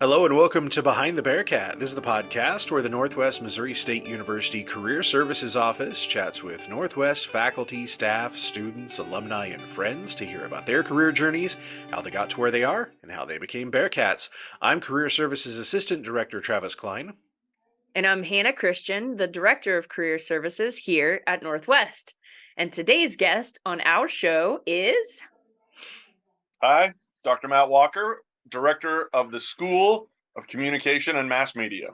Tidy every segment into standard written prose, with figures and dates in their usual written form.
Hello and welcome to Behind the Bearcat. This is the podcast where the Northwest Missouri State University Career Services Office chats with Northwest faculty, staff, students, alumni, and friends to hear about their career journeys, how they got to where they are, and how they became Bearcats. I'm Career Services Assistant Director Travis Klein. And I'm Hannah Christian, the Director of Career Services here at Northwest. And today's guest on our show is... Hi, Dr. Matt Walker, Director of the School of Communication and Mass Media.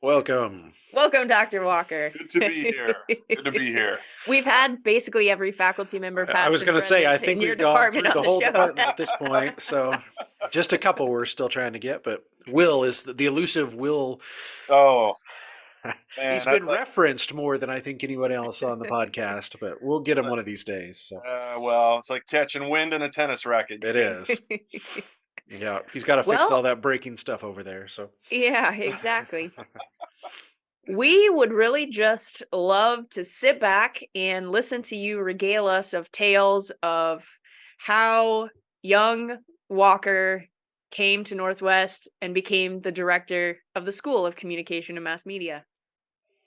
Welcome. Welcome, Dr. Walker. Good to be here. Good to be here. We've had basically every faculty member past I was going to say, I think we've gone through the whole show. department at this point, so just a couple we're still trying to get, but Will is the elusive Will. Oh, man, he's been referenced more than I think anyone else on the podcast, but we'll get him one of these days. So. Well, it's like catching wind in a tennis racket. It is. Yeah, he's got to fix all that breaking stuff over there. So. Yeah, exactly. We would really just love to sit back and listen to you regale us of tales of how young Walker came to Northwest and became the director of the School of Communication and Mass Media.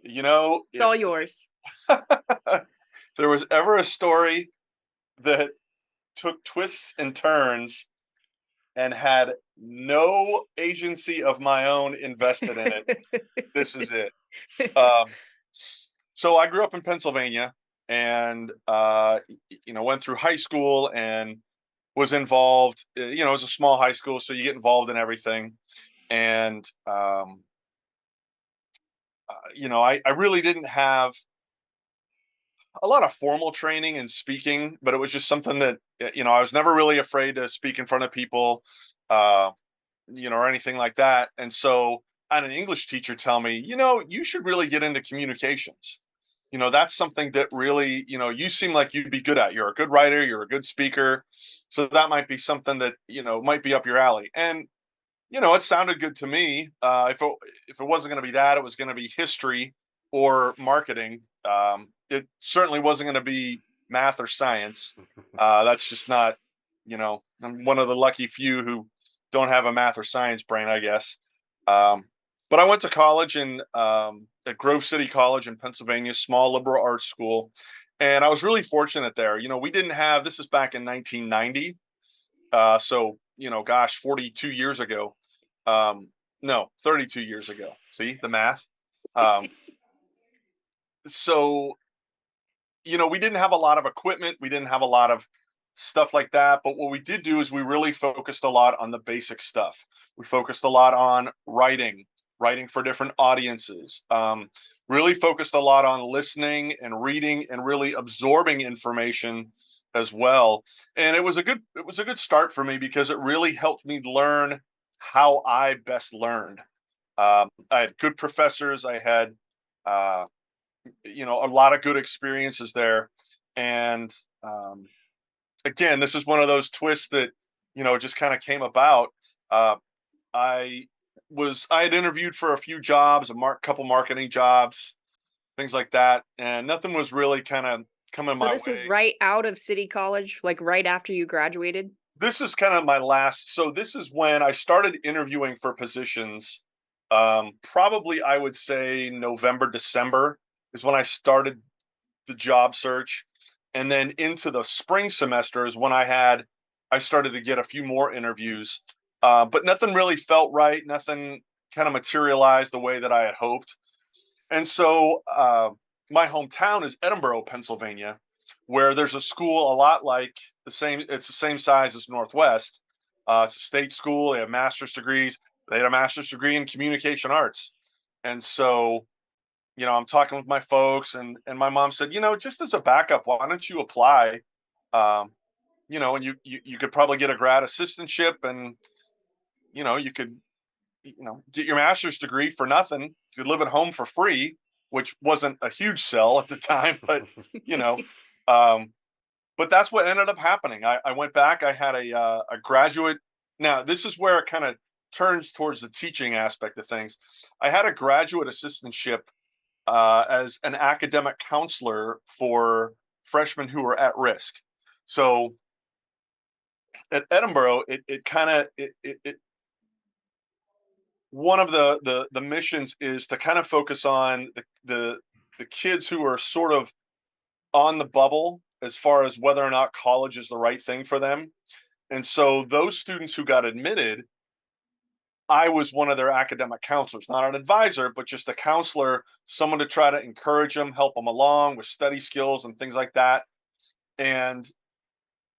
You know, it's all yours. There was ever a story that took twists and turns and had no agency of my own invested in it. This is it. So I grew up in Pennsylvania and, went through high school and was involved, it was a small high school, so you get involved in everything. And, I really didn't have a lot of formal training in speaking, but it was just something that, I was never really afraid to speak in front of people, or anything like that. And so I had an English teacher tell me, you should really get into communications. That's something that really, you seem like you'd be good at. You're a good writer, you're a good speaker. So that might be something that, might be up your alley. And, it sounded good to me. If it wasn't going to be that, it was going to be history or marketing. It certainly wasn't going to be math or science. That's just not, I'm one of the lucky few who don't have a math or science brain, I guess. But I went to college at Grove City College in Pennsylvania, small liberal arts school. And I was really fortunate there. We didn't have, this is back in 1990. So, 42 years ago. No, 32 years ago. See the math? So, we didn't have a lot of equipment. We didn't have a lot of stuff like that. But what we did do is we really focused a lot on the basic stuff. We focused a lot on writing for different audiences, really focused a lot on listening and reading and really absorbing information as well. And it was a good start for me because it really helped me learn how I best learned. I had good professors. I had, a lot of good experiences there. And again, this is one of those twists that, just kind of came about. I had interviewed for a few jobs, couple marketing jobs, things like that, and nothing was really kind of coming my way. So this was right out of City College, like right after you graduated? This is kind of my last. So this is when I started interviewing for positions. Probably I would say November, December is when I started the job search. And then into the spring semester is when I started to get a few more interviews. But nothing really felt right. Nothing kind of materialized the way that I had hoped. And so my hometown is Edinburgh, Pennsylvania, where there's a school a lot like it's the same size as Northwest. It's a state school. They have master's degrees. They had a master's degree in communication arts. And so, I'm talking with my folks and my mom said, just as a backup, why don't you apply? And you could probably get a grad assistantship and, you could, get your master's degree for nothing. You could live at home for free, which wasn't a huge sell at the time, but, but that's what ended up happening. I went back. I had a graduate. Now, this is where it kind of turns towards the teaching aspect of things. I had a graduate assistantship as an academic counselor for freshmen who were at risk. So at Edinburgh, it one of the missions is to kind of focus on the kids who are sort of on the bubble as far as whether or not college is the right thing for them. And so those students who got admitted, I was one of their academic counselors, not an advisor, but just a counselor, someone to try to encourage them, help them along with study skills and things like that. And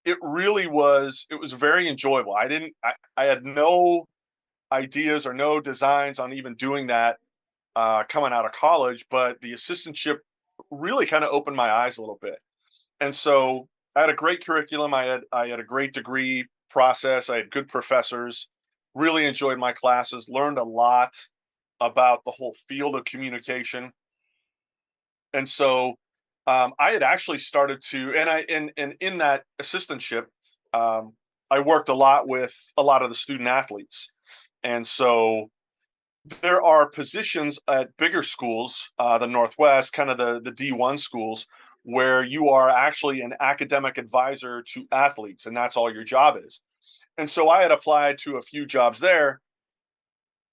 it was very enjoyable. I had no ideas or no designs on even doing that coming out of college, but the assistantship really kind of opened my eyes a little bit. And so I had a great curriculum. I had a great degree process. I had good professors. Really enjoyed my classes. Learned a lot about the whole field of communication. And so I had actually started to, and in that assistantship, um, I worked a lot with a lot of the student athletes. And so there are positions at bigger schools, the Northwest, kind of the D1 schools, where you are actually an academic advisor to athletes, and that's all your job is. And so I had applied to a few jobs there.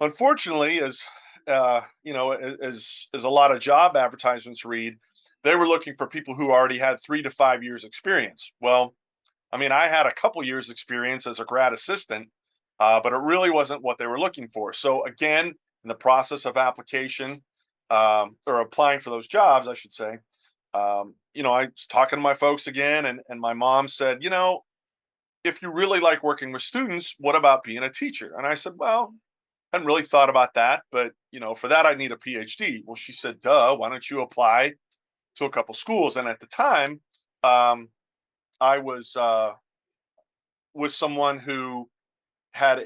Unfortunately, as as a lot of job advertisements read, they were looking for people who already had 3 to 5 years experience. Well, I mean, I had a couple years experience as a grad assistant, but it really wasn't what they were looking for. So again, in the process of application or applying for those jobs, I should say, I was talking to my folks again, and my mom said, if you really like working with students, what about being a teacher? And I said, well, I hadn't really thought about that, but for that I need a PhD. Well, she said, duh, why don't you apply to a couple schools? And at the time, um, I was someone who had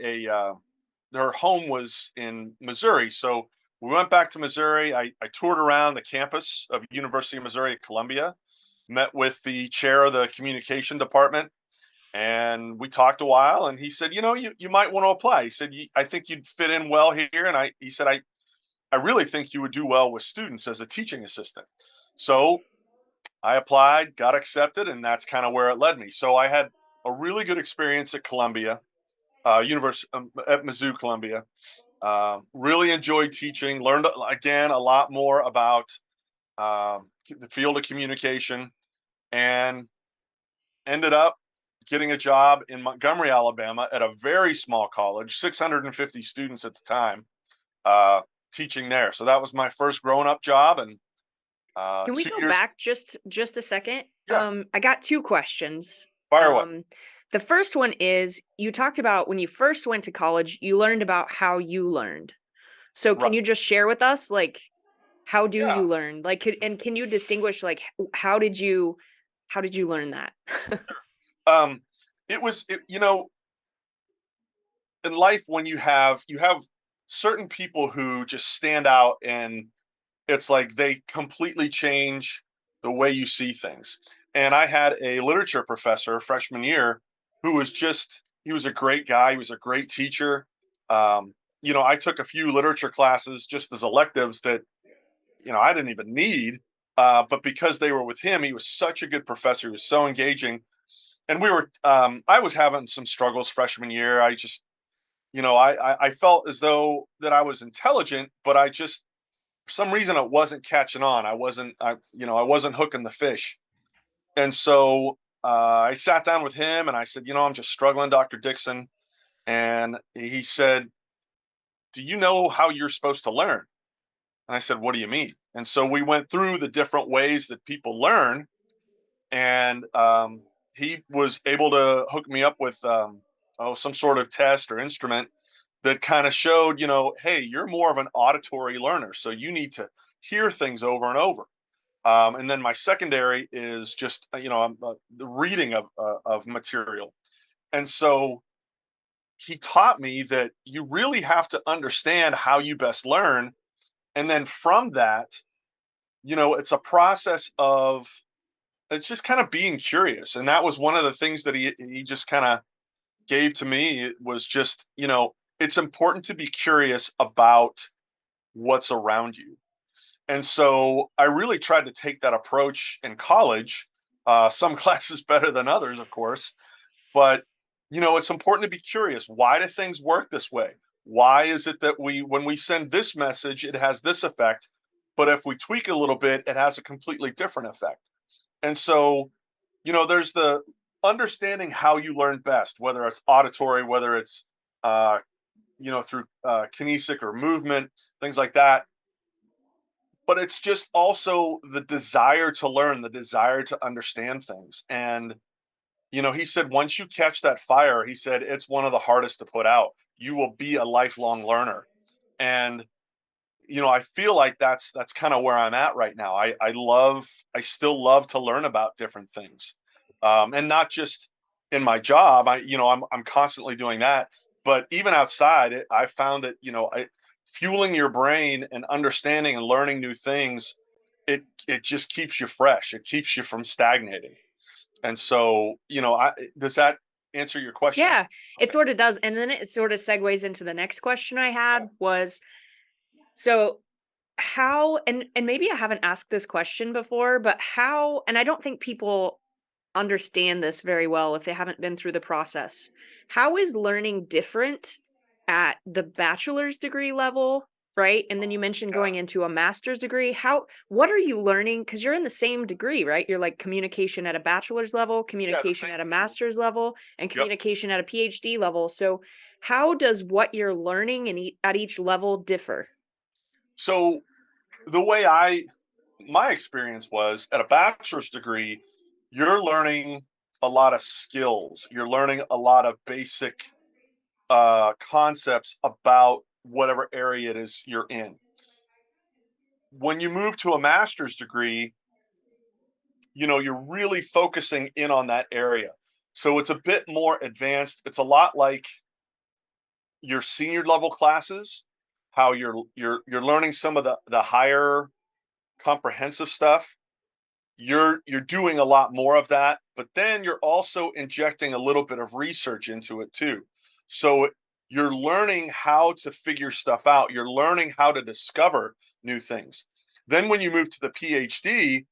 their home was in Missouri. So we went back to Missouri. I toured around the campus of University of Missouri at Columbia, met with the chair of the communication department, and we talked a while. And he said, you might want to apply. He said, I think you'd fit in well here. And he said, I really think you would do well with students as a teaching assistant. So I applied, got accepted, and that's kind of where it led me. So I had a really good experience at Columbia, University at Mizzou, Columbia. Really enjoyed teaching. Learned again a lot more about the field of communication, and ended up getting a job in Montgomery, Alabama, at a very small college, 650 students at the time, uh, teaching there. So that was my first grown-up job, and Can we two go years. back just a second? Yeah, I got two questions. fire away. The first one is, you talked about when you first went to college, you learned about how you learned. So Right. can you just share with us, like, how do Yeah. you learn? Like, and can you distinguish, like, how did you learn that? Um, in life, when you have certain people who just stand out, and it's like they completely change the way you see things. And I had a literature professor freshman year who was just he was a great guy. He was a great teacher. I took a few literature classes just as electives that I didn't even need. But because they were with him, he was such a good professor. He was so engaging. And I was having some struggles freshman year. I just, I felt as though that I was intelligent, but I just, for some reason, it wasn't catching on. I wasn't hooking the fish. And so I sat down with him and I said, I'm just struggling, Dr. Dixon. And he said, do you know how you're supposed to learn? And I said, what do you mean? And so we went through the different ways that people learn. And he was able to hook me up with some sort of test or instrument that kind of showed, hey, you're more of an auditory learner. So you need to hear things over and over. And then my secondary is just, the reading of material. And so he taught me that you really have to understand how you best learn. And then from that, it's a process of it's just kind of being curious. And that was one of the things that he just kind of gave to me. It was just, it's important to be curious about what's around you. And so I really tried to take that approach in college. Some classes better than others, of course, but it's important to be curious. Why do things work this way? Why is it that when we send this message, it has this effect, but if we tweak a little bit, it has a completely different effect? And so, there's the understanding how you learn best, whether it's auditory, whether it's uh, through kinesic or movement, things like that. But it's just also the desire to learn, the desire to understand things. And he said, once you catch that fire, he said, it's one of the hardest to put out. You will be a lifelong learner. And, I feel like that's kind of where I'm at right now. I still love to learn about different things. And not just in my job. I'm constantly doing that. But even outside, I found that, fueling your brain and understanding and learning new things, it just keeps you fresh. It keeps you from stagnating. And so, does that answer your question? Yeah, it Okay. sort of does. And then it sort of segues into the next question I had was, so how, and maybe I haven't asked this question before, but how, and I don't think people understand this very well if they haven't been through the process. How is learning different at the bachelor's degree level, right? And then you mentioned Yeah. going into a master's degree. What are you learning? Because you're in the same degree, right? You're like communication at a bachelor's level, Yeah, the communication same at a field. master's level, and Yep. communication at a PhD level. So, how does what you're learning at each level differ? So the way my experience was at a bachelor's degree, you're learning a lot of skills. You're learning a lot of basic concepts about whatever area it is you're in. When you move to a master's degree, you're really focusing in on that area. So it's a bit more advanced. It's a lot like your senior level classes, how you're learning some of the higher comprehensive stuff. You're doing a lot more of that, but then you're also injecting a little bit of research into it too. So you're learning how to figure stuff out. You're learning how to discover new things. Then when you move to the PhD,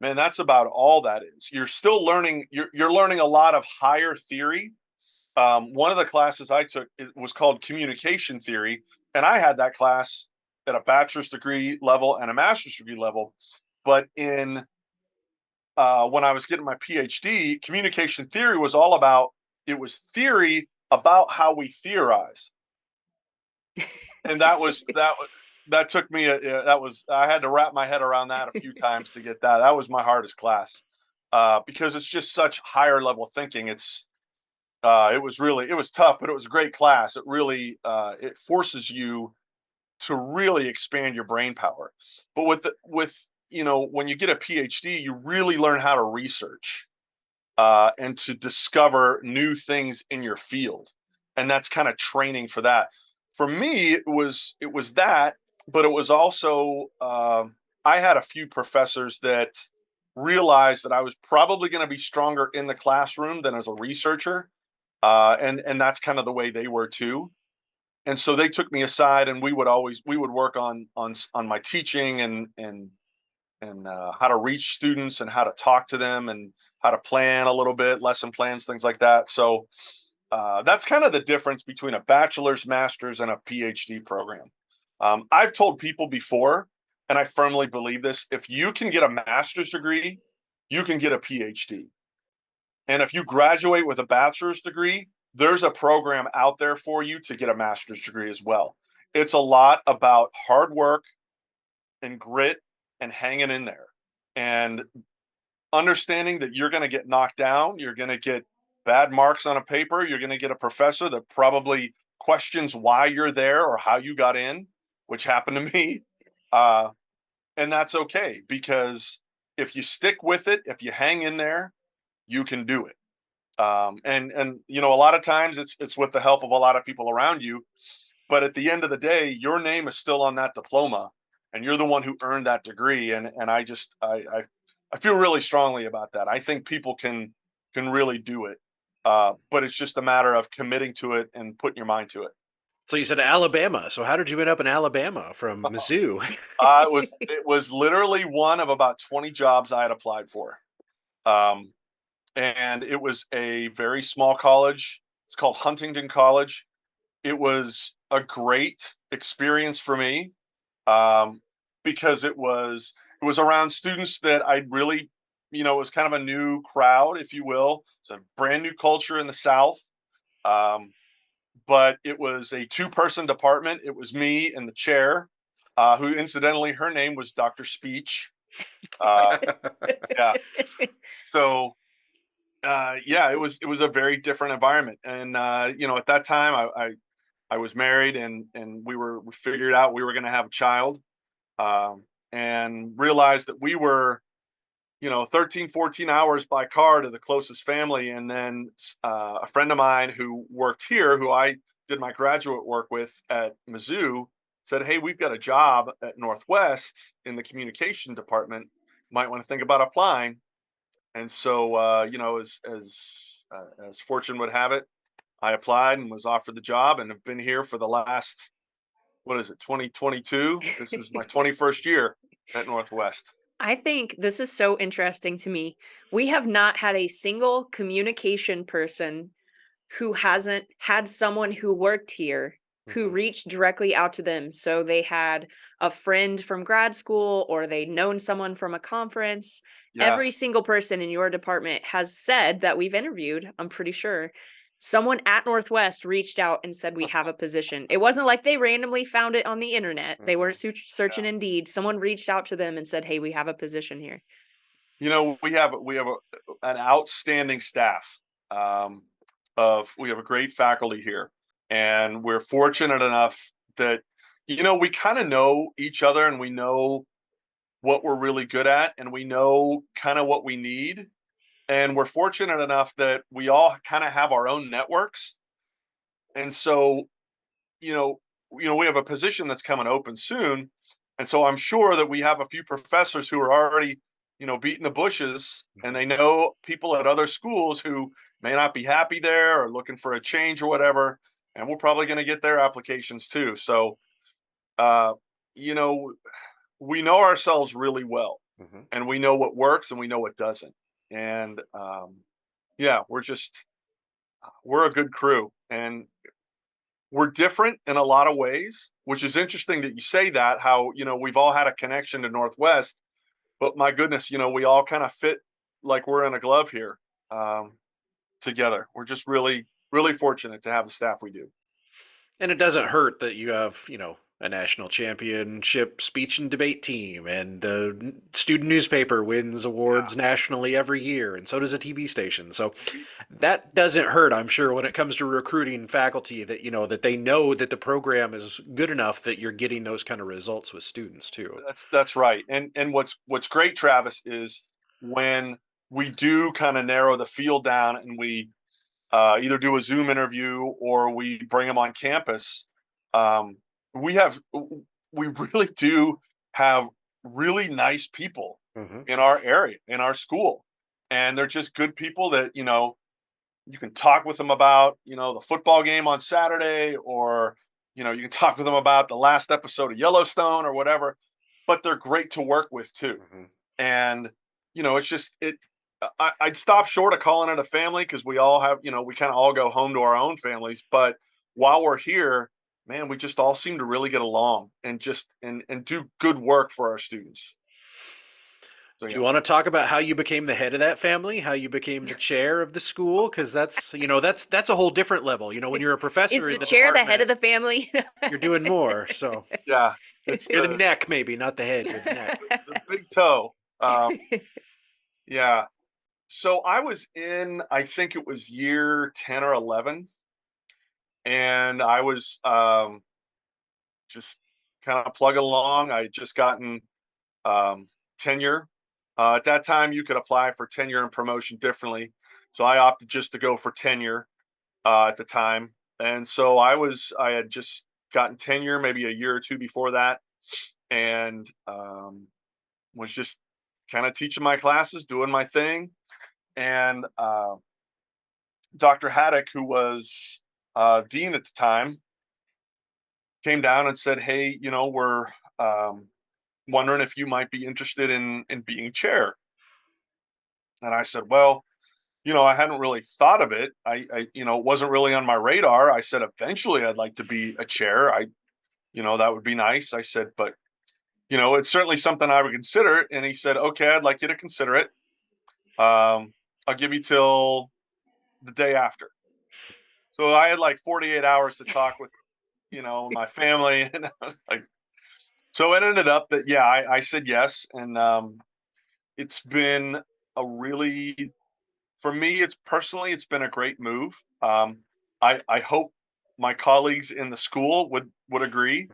man, that's about all that is. You're still learning. You're learning a lot of higher theory. One of the classes I took was called communication theory, and I had that class at a bachelor's degree level and a master's degree level. But in when I was getting my PhD, communication theory was all about, it was theory about how we theorize, and that took me that was I had to wrap my head around that a few times to get that. That was my hardest class because it's just such higher level thinking. It was tough, but it was a great class. It really it forces you to really expand your brain power. But when you get a PhD, you really learn how to research and to discover new things in your field, and that's kind of training for that. For me, it was that, but it was also I had a few professors that realized that I was probably going to be stronger in the classroom than as a researcher, and that's kind of the way they were too. And so they took me aside, and we would work on my teaching and how to reach students and how to talk to them and how to plan a little bit, lesson plans, things like that. So that's kind of the difference between a bachelor's, master's, and a PhD program. I've told people before, and I firmly believe this: if you can get a master's degree, you can get a PhD. And if you graduate with a bachelor's degree, there's a program out there for you to get a master's degree as well. It's a lot about hard work and grit and hanging in there and understanding that you're going to get knocked down, you're going to get bad marks on a paper, you're going to get a professor that probably questions why you're there or how you got in, which happened to me. Uh, and that's okay, because if you stick with it, if you hang in there, you can do it. And a lot of times it's with the help of a lot of people around you, but at the end of the day, your name is still on that diploma, and you're the one who earned that degree. And I feel really strongly about that. I think people can really do it, but it's just a matter of committing to it and putting your mind to it. So you said Alabama. So how did you end up in Alabama from Mizzou? It was literally one of about 20 jobs I had applied for, um, and it was a very small college. It's called Huntington College. It was a great experience for me, um, because it was around students that I'd really, it was kind of a new crowd, if you will. It's a brand new culture in the South. Um, but it was a two-person department. It was me and the chair, who incidentally her name was Dr. Speech. Uh, yeah. So yeah, it was a very different environment, and at that time I was married, and we figured out we were going to have a child, and realized that we were 13, 14 hours by car to the closest family. And then a friend of mine who worked here, who I did my graduate work with at Mizzou, said, "Hey, we've got a job at Northwest in the communication department. Might want to think about applying." And so, as fortune would have it, I applied and was offered the job, and have been here for the last, what is it, 2022? This is my 21st year at Northwest. I think this is so interesting to me. We have not had a single communication person who hasn't had someone who worked here who Mhm. reached directly out to them. So they had a friend from grad school or they'd known someone from a conference. Yeah. Every single person in your department has said that we've interviewed, I'm pretty sure. Someone at Northwest reached out and said, "We have a position." It wasn't like they randomly found it on the internet. They weren't Mhm. searching Indeed. Someone reached out to them and said, "Hey, we have a position here." An outstanding staff. Um, we have a great faculty here, and we're fortunate enough that we kind of know each other, and we know what we're really good at, and we know kind of what we need. And we're fortunate enough that we all kind of have our own networks, and so you know, we have a position that's coming open soon, and so I'm sure that we have a few professors who are already, beating the bushes, and Mhm. they know people at other schools who may not be happy there or looking for a change or whatever, and we're probably going to get their applications too. So, uh, you know, we know ourselves really well, Mhm. and we know what works and we know what doesn't, and yeah, we're a good crew, and we're different in a lot of ways, which is interesting that you say that, how, we've all had a connection to Northwest, but my goodness, we all kind of fit like we're in a glove here, um, together. We're just really, really fortunate to have the staff we do. And it doesn't hurt that you have, a national championship speech and debate team, and the student newspaper wins Yeah. awards nationally every year, and so does a TV station. So that doesn't hurt, I'm sure, when it comes to recruiting faculty, that that they know that the program is good enough that you're getting those kind of results with students too. That's right. And what's great, Travis, is when we do kind of narrow the field down, and we either do a Zoom interview or we bring them on campus. Um, we have we really do have really nice people Hmm. in our area, in our school, and they're just good people that you can talk with them about the football game on Saturday, or you can talk with them about the last episode of Yellowstone or whatever. But they're great to work with too, Hmm. and it's just it. I'd stop short of calling it a family, because we all have, we kind of all go home to our own families. But while we're here, man, we just all seem to really get along, and just and do good work for our students. So Do you yeah, want to talk about how you became the head of that family, how you became the chair of the school? Because that's a whole different level. When you're a Is professor the in the chair the head department, of the family? you're doing more. So yeah, it's you're the neck, maybe not the head. You're the neck. the big toe. Yeah. So I was in, I think it was year 10 or 11, and I was just kind of plugging along. I had just gotten um, tenure. At that time, you could apply for tenure and promotion differently. So I opted just to go for tenure at the time. And so I had just gotten tenure maybe a year or two before that, and was just kind of teaching my classes, doing my thing. And Dr. Haddock, who was dean at the time, came down and said, "Hey, we're um, wondering if you might be interested in being chair." And I said, "Well, I hadn't really thought of it. It wasn't really on my radar. I said, eventually I'd like to be a chair. That would be nice. I said, but, it's certainly something I would consider. And he said, okay, I'd like you to consider it. I'll give you till the day after. So I had like 48 hours to talk with, my family. And I was like, so it ended up that, yeah, I said yes. And it's been a really, for me, it's been a great move. I hope my colleagues in the school would agree.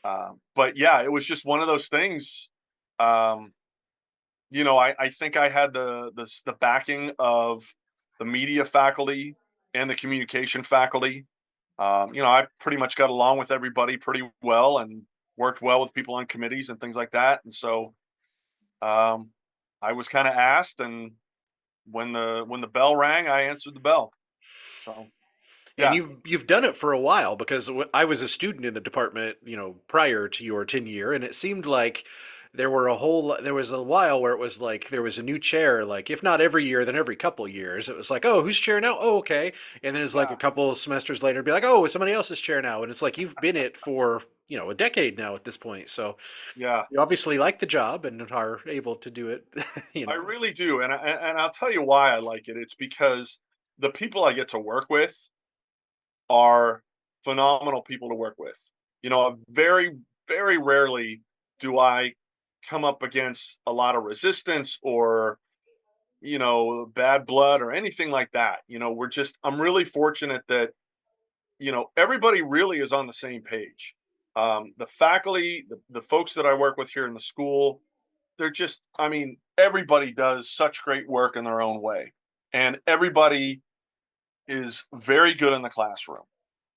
But yeah, it was just one of those things. Um, I think I had the backing of the media faculty and the communication faculty. I pretty much got along with everybody pretty well and worked well with people on committees and things like that. And so um, I was kind of asked, and when the bell rang, I answered the bell. So And yeah, you've done it for a while because I was a student in the department, prior to your tenure, and it seemed like there was a while where it was like there was a new chair, like if not every year, then every couple of years. It was like, oh, whose chair now? Oh, okay. And then it's like a yeah, couple of semesters later, it'd be like, oh, it's somebody else's chair now, and it's like you've been it for a decade now at this point. So yeah. you obviously like the job and are able to do it. I really do, and I'll tell you why I like it. It's because the people I get to work with are phenomenal people to work with. Very, very rarely do I come up against a lot of resistance or, bad blood or anything like that. I'm really fortunate that, everybody really is on the same page. The faculty, the folks that I work with here in the school, I mean, everybody does such great work in their own way. And everybody is very good in the classroom.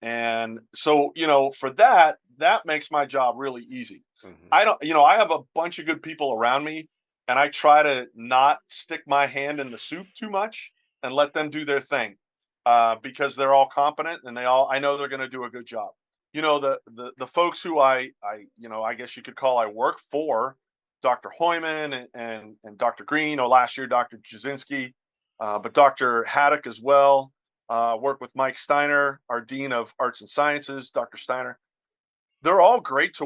And so, for that makes my job really easy. Mhm. I have a bunch of good people around me, and I try to not stick my hand in the soup too much and let them do their thing, because they're all competent and I know they're going to do a good job. The folks who I guess you could call I work for, Dr. Hoyman and Dr. Green. Last year Dr. Jasinski, but Dr. Haddock as well. Work with Mike Steiner, our Dean of Arts and Sciences, Dr. Steiner. They're all great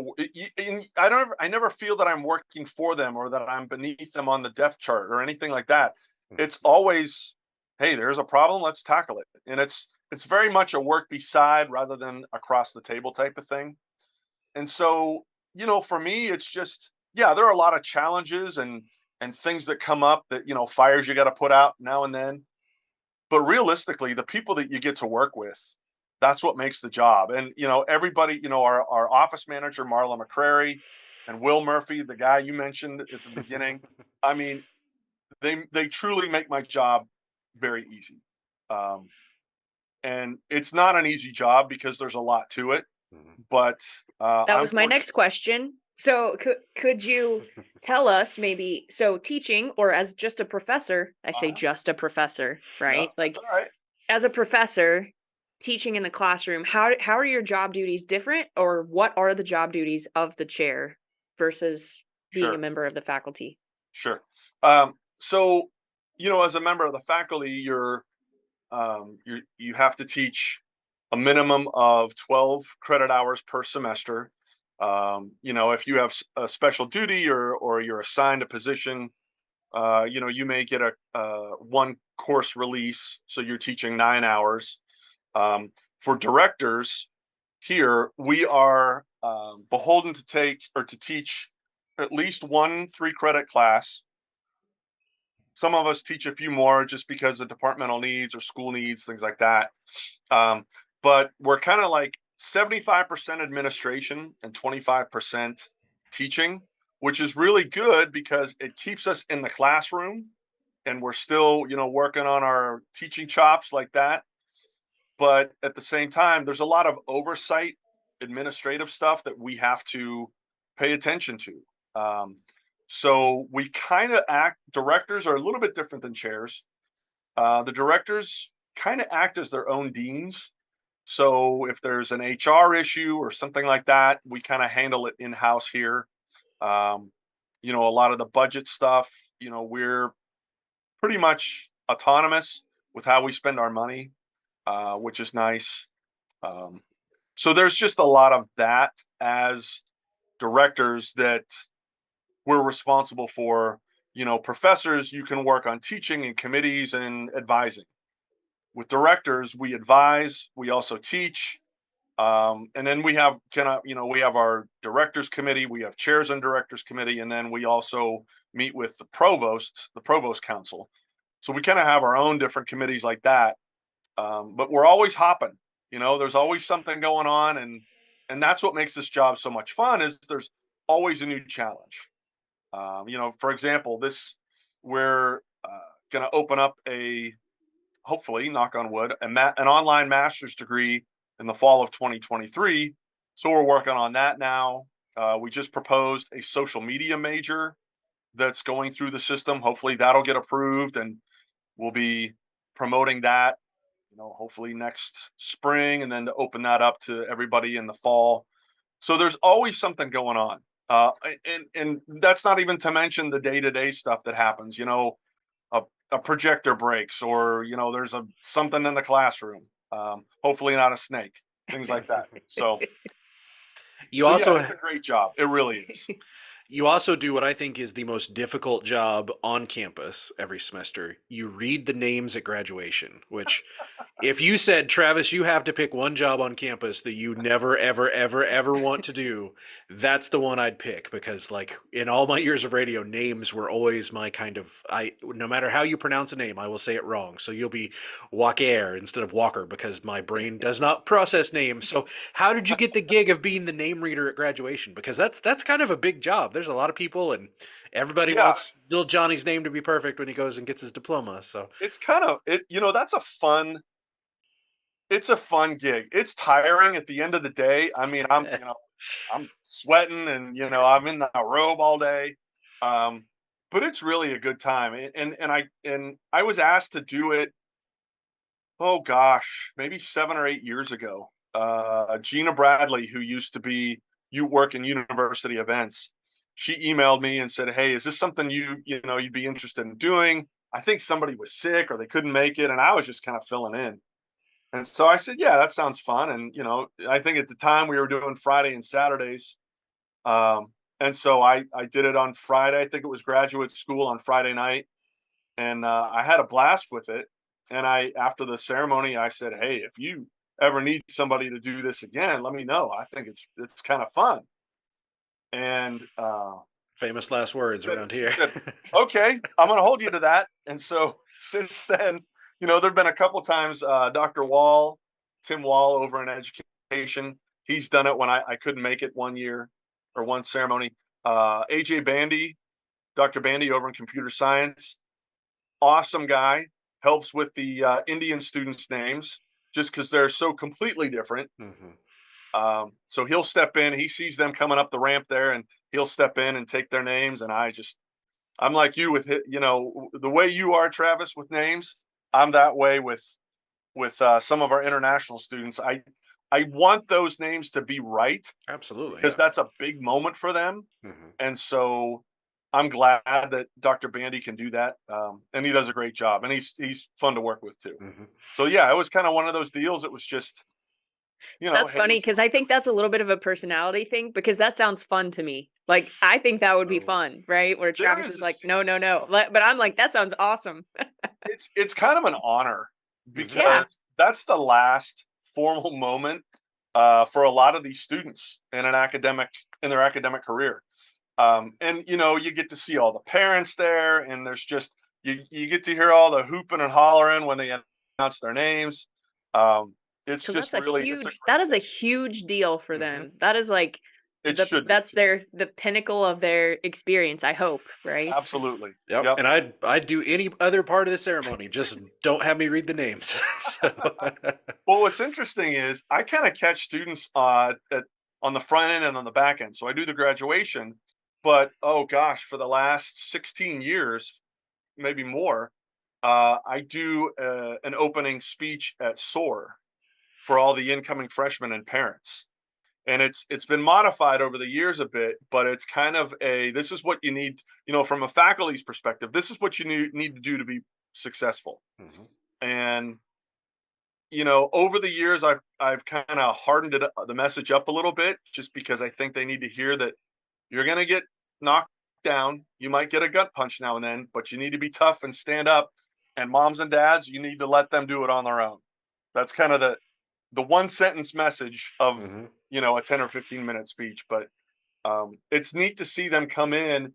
I never feel that I'm working for them or that I'm beneath them on the depth chart or anything like that. It's always, hey, there's a problem, let's tackle it. And it's very much a work beside rather than across the table type of thing. And so, for me, it's just, yeah, there are a lot of challenges and things that come up that, fires you got to put out now and then. But realistically, the people that you get to work with, that's what makes the job. And everybody, our office manager, Marla McCrary, and Will Murphy, the guy you mentioned at the beginning. I mean, they truly make my job very easy. Um, and it's not an easy job because there's a lot to it. Mhm. But That I'm was my fortunate. next question. So could you tell us maybe, so teaching, or as just a professor, I say Uh-huh. just a professor, No, right? that's Like all right. as a professor teaching in the classroom, how are your job duties different, or what are the job duties of the chair versus being a Sure. member of the faculty? Sure. So, as a member of the faculty, you have to teach a minimum of 12 credit hours per semester. If you have a special duty or you're assigned a position, you may get a one course release, so you're teaching 9 hours. For directors here, we are beholden to take or to teach at least one 3 credit class. Some of us teach a few more just because of departmental needs or school needs, things like that. Um, but we're kind of like 75% administration and 25% teaching, which is really good because it keeps us in the classroom and we're still, working on our teaching chops like that. But at the same time, there's a lot of oversight, administrative stuff that we have to pay attention to. Um, so we kind of directors are a little bit different than chairs. The directors kind of act as their own deans. So if there's an HR issue or something like that, we kind of handle it in house here. A lot of the budget stuff, we're pretty much autonomous with how we spend our money, which is nice. So there's just a lot of that as directors that we're responsible for. Professors, you can work on teaching and committees and advising. With directors, we advise, we also teach. And then we have we have our directors committee, we have chairs and directors committee, and then we also meet with the provost council. So we kind of have our own different committees like that. But we're always hopping. There's always something going on, and that's what makes this job so much fun. Is there's always a new challenge. For example, we're going to open up hopefully, knock on wood, an online master's degree in the fall of 2023. So we're working on that now. We just proposed a social media major that's going through the system. Hopefully that'll get approved, and we'll be promoting that, hopefully next spring, and then to open that up to everybody in the fall. So there's always something going on. And that's not even to mention the day-to-day stuff that happens, a projector breaks, or, there's something in the classroom. Hopefully not a snake, things like that. So Also yeah, it's a great job. It really is. You also do what I think is the most difficult job on campus every semester. You read the names at graduation, which if you said, Travis, you have to pick one job on campus that you never, ever, ever, ever want to do, that's the one I'd pick, because like in all my years of radio, names were always my no matter how you pronounce a name, I will say it wrong. So you'll be Walker instead of Walker because my brain does not process names. So how did you get the gig of being the name reader at graduation? Because that's kind of a big job. There's a lot of people, and everybody Yeah, wants little Johnny's name to be perfect when he goes and gets his diploma. So it's kind of it. That's it's a fun gig. It's tiring at the end of the day. I mean, I'm sweating, and I'm in that robe all day. But it's really a good time. And I was asked to do it, oh gosh, maybe 7 or 8 years ago. Gina Bradley, who used to work in university events, she emailed me and said, "Hey, is this something you'd be interested in doing?" I think somebody was sick or they couldn't make it, and I was just kind of filling in. And so I said, "Yeah, that sounds fun." And I think at the time we were doing Friday and Saturdays. And so I did it on Friday. I think it was graduate school on Friday night, and I had a blast with it. And after the ceremony, I said, "Hey, if you ever need somebody to do this again, let me know. I think it's kind of fun." And famous last words around she here. said, "Okay, I'm going to hold you to that." And so since then, there've been a couple times. Tim Wall over in education, he's done it when I couldn't make it one year or one ceremony. AJ Bandy, Dr. Bandy over in computer science, awesome guy, helps with the Indian students' names just because they're so completely different. So he'll step in. He sees them coming up the ramp there, and he'll step in and take their names. And I'm like you with the way you are, Travis, with names. I'm that way with some of our international students. I want those names to be right. Absolutely, because that's a big moment for them. And so I'm glad that Dr. Bandy can do that, and he does a great job, and he's fun to work with too. So yeah, it was kind of one of those deals. It was just, That's hey, funny because I think that's a little bit of a personality thing, because that sounds fun to me. Like, I think that would be fun, right? Where there Travis is is like, no, no, no. But I'm like, that sounds awesome. it's kind of an honor because Yeah. that's the last formal moment for a lot of these students in their academic career. And you get to see all the parents there, and there's just you get to hear all the hooping and hollering when they announce their names. It's Because just that's really it's a that great is a thing. huge deal for them. That is like It should be that's too. the pinnacle of their experience, I hope, right? Absolutely. Yep. Yep. And I'd do any other part of the ceremony. Just don't have me read the names. So Well, what's interesting is I kind of catch students on the front end and on the back end. So I do the graduation, but oh gosh, for the last 16 years, maybe more, I do an opening speech at SOAR for all the incoming freshmen and parents. And it's been modified over the years a bit, but it's kind of this is what you need, from a faculty's perspective, this is what you need to do to be successful. Mhm. And over the years, I've kind of hardened the message up a little bit, just because I think they need to hear that you're going to get knocked down. You might get a gut punch now and then, but you need to be tough and stand up. And moms and dads, you need to let them do it on their own. That's kind of the one sentence message of Mhm. a 10 or 15-minute speech. But it's neat to see them come in.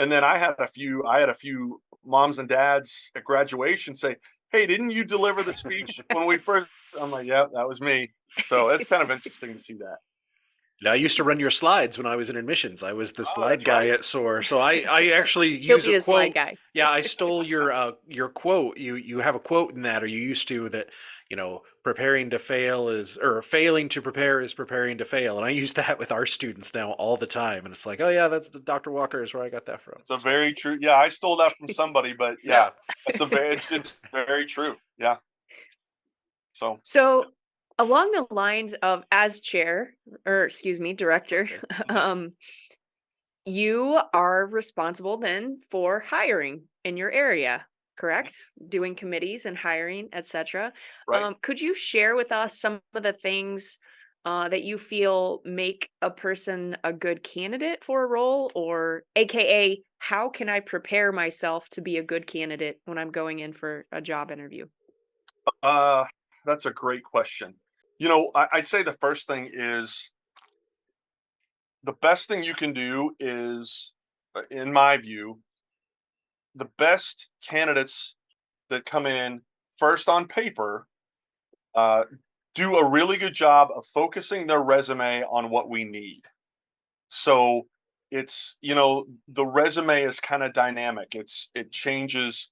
And then I had a few moms and dads at graduation say, "Hey, didn't you deliver the speech when we first?" I'm like, "Yeah, that was me." So it's kind of interesting to see that. I used to run your slides when I was in admissions. I was the Oh, slide that's guy right. at SOAR. So I actually He'll use be a the slide quote. guy. Yeah, I stole your quote. You have a quote in that, or you used to, that, preparing to fail is, or failing to prepare is preparing to fail. And I use that with our students now all the time. And it's like, oh yeah, that's Dr. Walker is where I got that from. It's a So, very true. Yeah, I stole that from somebody, but yeah, yeah. it's very true. Yeah. So So, along the lines of as chair, or excuse me, director, Okay. um, you are responsible then for hiring in your area, Mhm. correct? Doing committees and hiring, etc. Right. Could you share with us some of the things that you feel make a person a good candidate for a role, or AKA, how can I prepare myself to be a good candidate when I'm going in for a job interview? Uh, that's a great question. I'd say the first thing is, the best thing you can do is, in my view, the best candidates that come in first on paper uh, do a really good job of focusing their resume on what we need. So the resume is kind of dynamic. It changes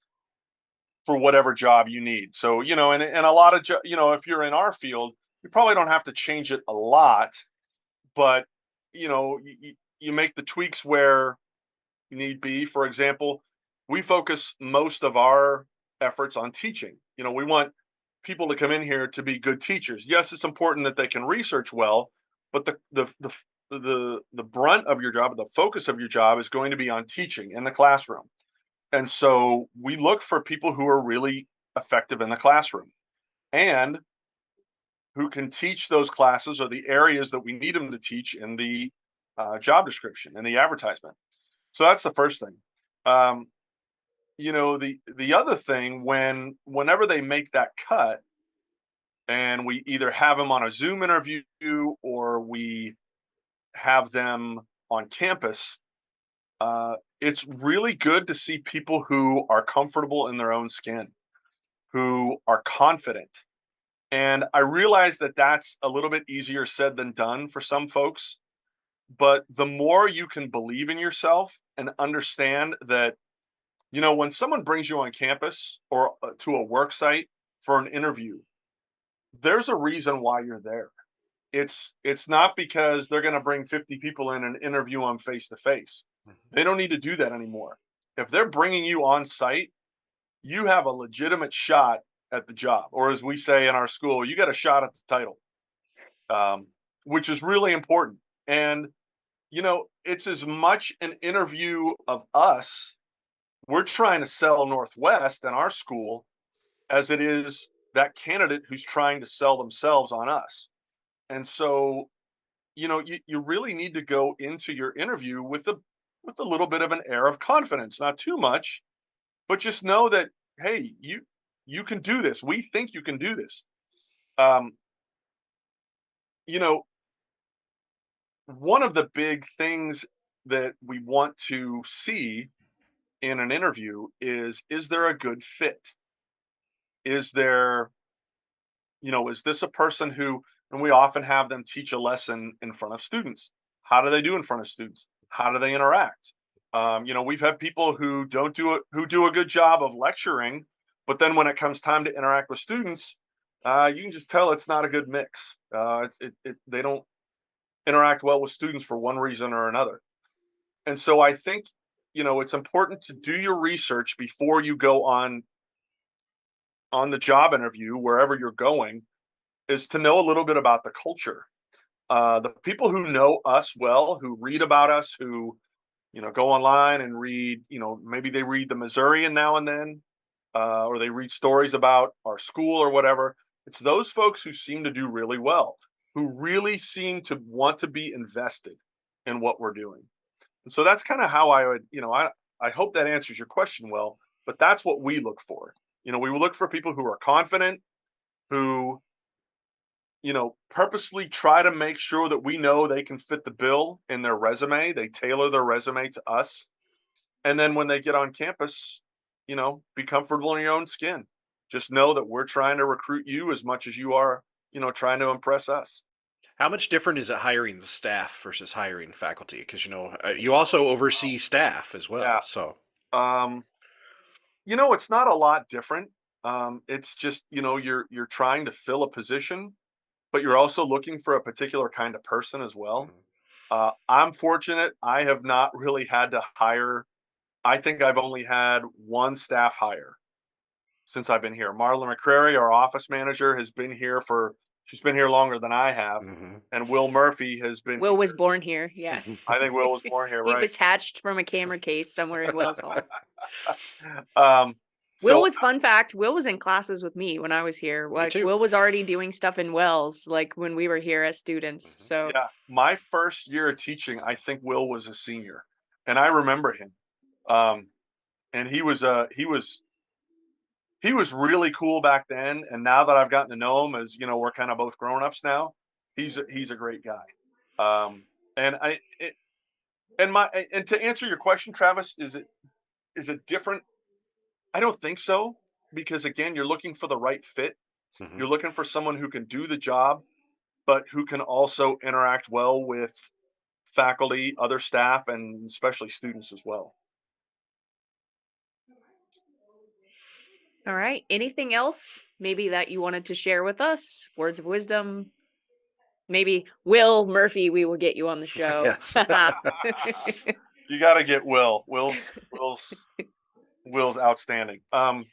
for whatever job you need. So, and a lot of, if you're in our field, you probably don't have to change it a lot, but, you make the tweaks where need be. For example, we focus most of our efforts on teaching. We want people to come in here to be good teachers. Yes, it's important that they can research well, but the brunt of your job, the focus of your job is going to be on teaching in the classroom. And so we look for people who are really effective in the classroom and who can teach those classes, or the areas that we need them to teach in the job description and the advertisement. So that's the first thing. Um, the other thing, whenever they make that cut, and we either have them on a Zoom interview or we have them on campus, it's really good to see people who are comfortable in their own skin, who are confident. And I realize that that's a little bit easier said than done for some folks, but the more you can believe in yourself and understand that, when someone brings you on campus or to a work site for an interview, there's a reason why you're there. It's not because they're going to bring 50 people in and interview them face to face. They don't need to do that anymore. If they're bringing you on site, you have a legitimate shot at the job, or as we say in our school, you got a shot at the title, um, which is really important. And it's as much an interview of us. We're trying to sell Northwest and our school as it is that candidate who's trying to sell themselves on us. And so, you really need to go into your interview with a little bit of an air of confidence, not too much, but just know that, hey, you can do this. We think you can do this. Um, you know, One of the big things that we want to see in an interview is there a good fit? Is there is this a person who, and we often have them teach a lesson in front of students. How do they do in front of students? How do they interact? We've had people who do a good job of lecturing, but then when it comes time to interact with students, you can just tell it's not a good mix. They don't interact well with students for one reason or another. And so I think, it's important to do your research before you go on the job interview, wherever you're going, is to know a little bit about the culture. The people who know us well, who read about us, who go online and read, maybe they read the Missourian now and then. or they read stories about our school or whatever. It's those folks who seem to do really well, who really seem to want to be invested in what we're doing. And so that's kind of how I would, I hope that answers your question well, but that's what we look for. We look for people who are confident, who, purposely try to make sure that we know they can fit the bill in their resume. They tailor their resume to us. And then when they get on campus, be comfortable in your own skin. Just know that we're trying to recruit you as much as you are, trying to impress us. How much different is it hiring the staff versus hiring faculty? Because you also oversee staff as well. Yeah. So Um, it's not a lot different. It's just, you're trying to fill a position, but you're also looking for a particular kind of person as well. I'm fortunate. I have not really had to hire. I think I've only had one staff hire since I've been here. Marla McCrary, our office manager, she's been here longer than I have. Mhm. And Will Murphy has been Will was here. born here. Yeah. I think Will was born here, He right? was hatched from a camera case somewhere in Wells Hall. Will So was, fun fact, Will was in classes with me when I was here. Me Like, too. Will was already doing stuff in Wells, like when we were here as students. So yeah, my first year of teaching, I think Will was a senior, and I remember him. And he was really cool back then. And now that I've gotten to know him, as we're kind of both grown ups now, he's a great guy. And I it, and my and to answer your question, Travis, is it different? I don't think so, because again, you're looking for the right fit. Mhm. You're looking for someone who can do the job, but who can also interact well with faculty, other staff, and especially students as well. all right. Anything else maybe that you wanted to share with us? Words of wisdom? Maybe Will Murphy, we will get you on the show. Yes. You got to get Will. Will's outstanding. No,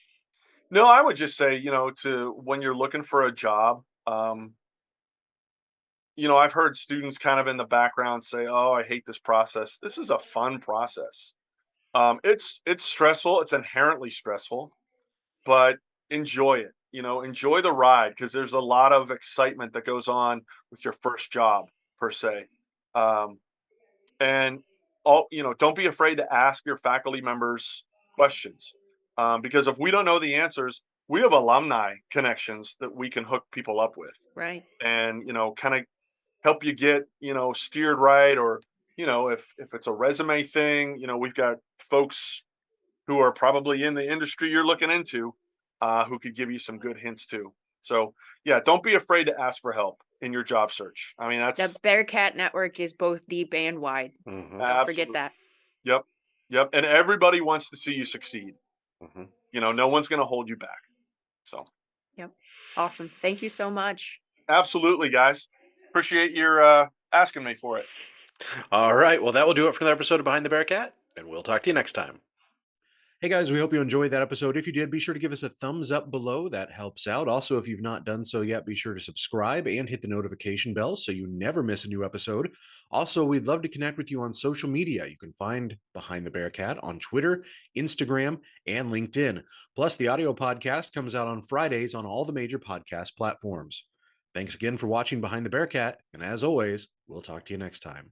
I would just say, to when you're looking for a job, I've heard students kind of in the background say, "Oh, I hate this process." This is a fun process. It's stressful. It's inherently stressful, but enjoy it. Enjoy the ride, because there's a lot of excitement that goes on with your first job per se. Um, and don't be afraid to ask your faculty members questions, because if we don't know the answers, we have alumni connections that we can hook people up with, Right. and kind of help you get steered right. Or if it's a resume thing, we've got folks who are probably in the industry you're looking into, who could give you some good hints too. So yeah, don't be afraid to ask for help in your job search. I mean, The that's Bearcat network is both deep and wide. Mhm. Don't forget absolutely. that. Yep. Yep. And everybody wants to see you succeed. Mhm. No one's going to hold you back. So Yep. Awesome. Thank you so much. absolutely, guys. Appreciate your asking me for it. All right. Well, that will do it for another episode of Behind the Bearcat, and we'll talk to you next time. Hey guys, we hope you enjoyed that episode. If you did, be sure to give us a thumbs up below. That helps out. Also, if you've not done so yet, be sure to subscribe and hit the notification bell so you never miss a new episode. Also, we'd love to connect with you on social media. You can find Behind the Bearcat on Twitter, Instagram, and LinkedIn. Plus, the audio podcast comes out on Fridays on all the major podcast platforms. Thanks again for watching Behind the Bearcat, and as always, we'll talk to you next time.